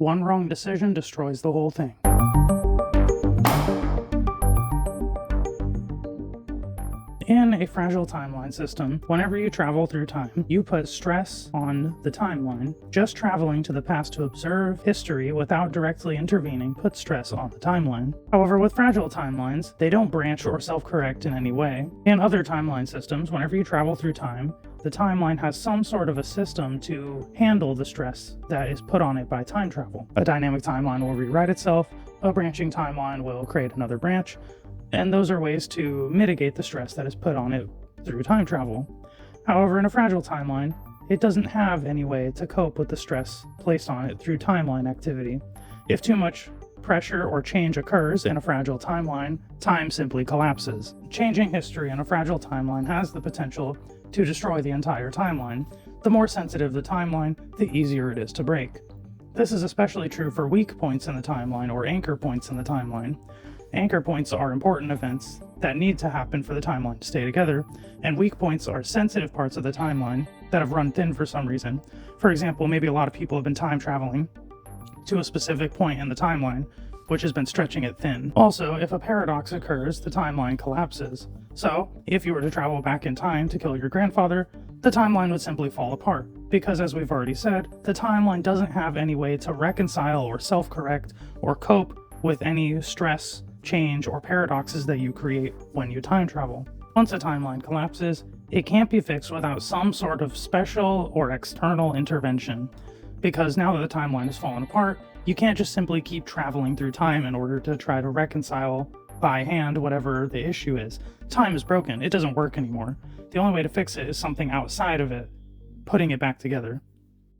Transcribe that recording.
One wrong decision destroys the whole thing. In a fragile timeline system, whenever you travel through time, you put stress on the timeline. Just traveling to the past to observe history without directly intervening puts stress on the timeline. However, with fragile timelines, they don't branch or self-correct in any way. In other timeline systems, whenever you travel through time, the timeline has some sort of a system to handle the stress that is put on it by time travel. A dynamic timeline will rewrite itself, a branching timeline will create another branch, and those are ways to mitigate the stress that is put on it through time travel. However, in a fragile timeline, it doesn't have any way to cope with the stress placed on it through timeline activity. If too much pressure or change occurs in a fragile timeline, time simply collapses. Changing history in a fragile timeline has the potential to destroy the entire timeline. The more sensitive the timeline, the easier it is to break. This is especially true for weak points in the timeline or anchor points in the timeline. Anchor points are important events that need to happen for the timeline to stay together, and weak points are sensitive parts of the timeline that have run thin for some reason. For example, maybe a lot of people have been time traveling to a specific point in the timeline, which has been stretching it thin. Also, if a paradox occurs, the timeline collapses. So, if you were to travel back in time to kill your grandfather, the timeline would simply fall apart, because as we've already said, the timeline doesn't have any way to reconcile or self-correct or cope with any stress, change, or paradoxes that you create when you time travel. Once a timeline collapses, it can't be fixed without some sort of special or external intervention, because now that the timeline has fallen apart, you can't just simply keep traveling through time in order to try to reconcile by hand whatever the issue is. Time is broken, it doesn't work anymore. The only way to fix it is something outside of it, putting it back together.